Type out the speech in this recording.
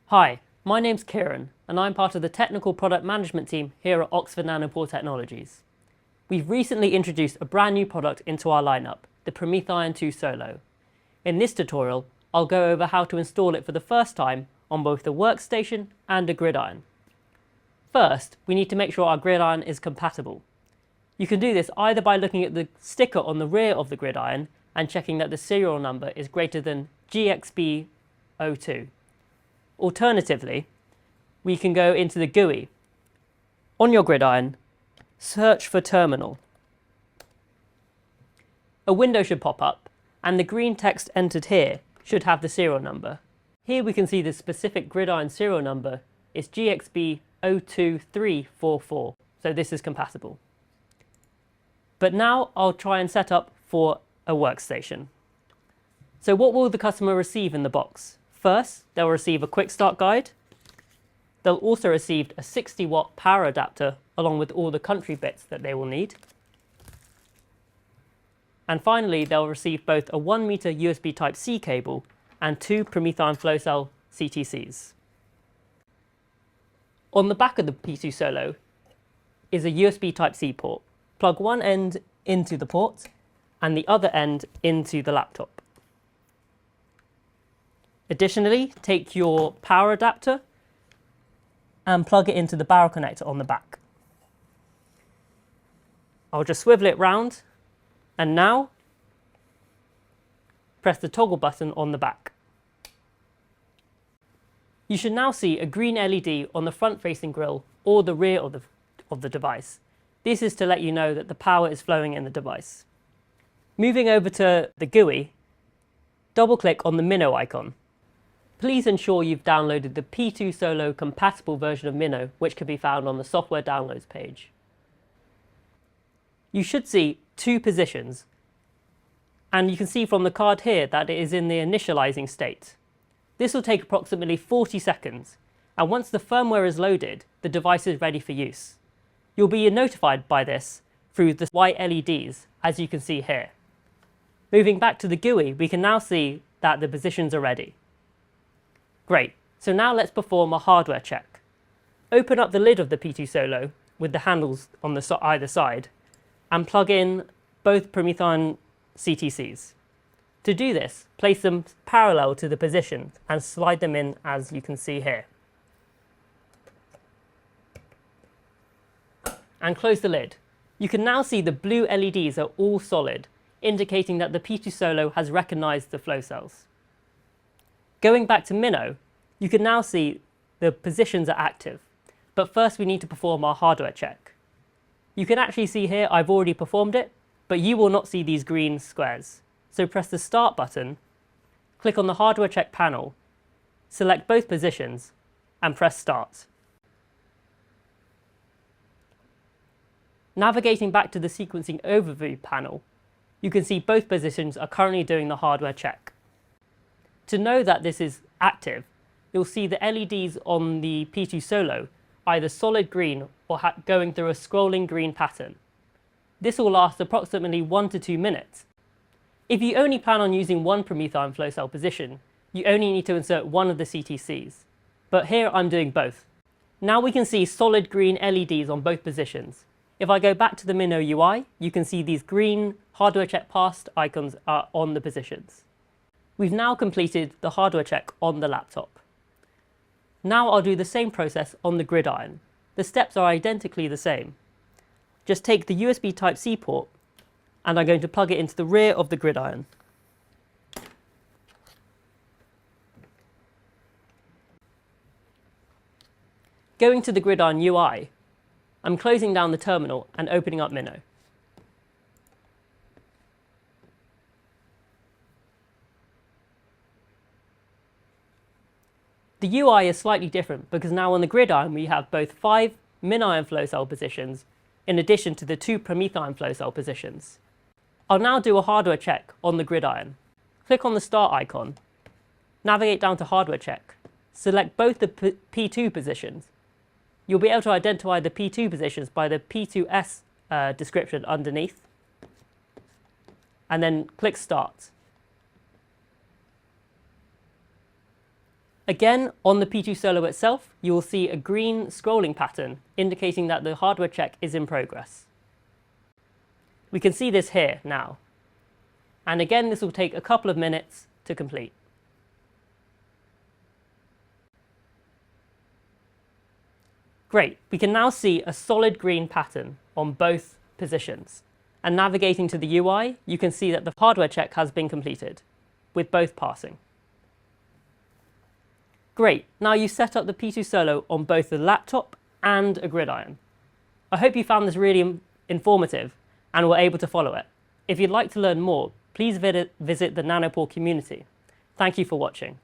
Hi, my name's Kieran and I'm part of the technical product management team here at Oxford Nanopore Technologies. We've recently introduced a brand new product into our lineup, the PromethION 2 Solo. In this tutorial, I'll go over how to install it for the first time on both the workstation and a gridiron. First, we need to make sure our gridiron is compatible. You can do this either by looking at the sticker on the rear of the gridiron and checking that the serial number is greater than GXB02. Alternatively, we can go into the GUI. On your gridiron, search for terminal. A window should pop up, and the green text entered here should have the serial number. Here we can see the specific gridiron serial number is GXB02344, so this is compatible. But now I'll try and set up for a workstation. So what will the customer receive in the box? First, they'll receive a quick start guide. They'll also receive a 60-watt power adapter along with all the country bits that they will need. And finally, they'll receive both a 1 meter USB Type-C cable and 2 PromethION flow cell CTCs. On the back of the P2 Solo is a USB Type-C port. Plug one end into the port and the other end into the laptop. Additionally, take your power adapter and plug it into the barrel connector on the back. I'll just swivel it round and now press the toggle button on the back. You should now see a green LED on the front-facing grille or the rear of the device. This is to let you know that the power is flowing in the device. Moving over to the GUI, double-click on the Minnow icon. Please ensure you've downloaded the P2 Solo compatible version of Minnow, which can be found on the software downloads page. You should see 2 positions, and you can see from the card here that it is in the initializing state. This will take approximately 40 seconds, and once the firmware is loaded, the device is ready for use. You'll be notified by this through the white LEDs, as you can see here. Moving back to the GUI, we can now see that the positions are ready. Great, so now let's perform a hardware check. Open up the lid of the P2 Solo with the handles on either side and plug in both PromethION CTCs. To do this, place them parallel to the positions and slide them in as you can see here. And close the lid. You can now see the blue LEDs are all solid, indicating that the P2 Solo has recognized the flow cells. Going back to Minnow, you can now see the positions are active, but first we need to perform our hardware check. You can actually see here I've already performed it, but you will not see these green squares. So press the Start button, click on the hardware check panel, select both positions, and press Start. Navigating back to the sequencing overview panel, you can see both positions are currently doing the hardware check. To know that this is active, you'll see the LEDs on the P2 Solo either solid green or going through a scrolling green pattern. This will last approximately 1 to 2 minutes. If you only plan on using one PromethION flow cell position, you only need to insert one of the CTCs. But here I'm doing both. Now we can see solid green LEDs on both positions. If I go back to the Minnow UI, you can see these green hardware check passed icons are on the positions. We've now completed the hardware check on the laptop. Now I'll do the same process on the gridiron. The steps are identically the same. Just take the USB Type-C port and I'm going to plug it into the rear of the gridiron. Going to the gridiron UI, I'm closing down the terminal and opening up Minnow. The UI is slightly different because now on the gridiron we have both 5 MinION flow cell positions in addition to the 2 PromethION flow cell positions. I'll now do a hardware check on the gridiron. Click on the Start icon, navigate down to Hardware Check, select both the P2 positions. You'll be able to identify the P2 positions by the P2S description underneath, and then click Start. Again, on the P2 Solo itself, you will see a green scrolling pattern indicating that the hardware check is in progress. We can see this here now. And again, this will take a couple of minutes to complete. Great, we can now see a solid green pattern on both positions. And navigating to the UI, you can see that the hardware check has been completed, with both passing. Great, now you've set up the P2 Solo on both the laptop and a gridiron. I hope you found this really informative and were able to follow it. If you'd like to learn more, please visit the Nanopore community. Thank you for watching.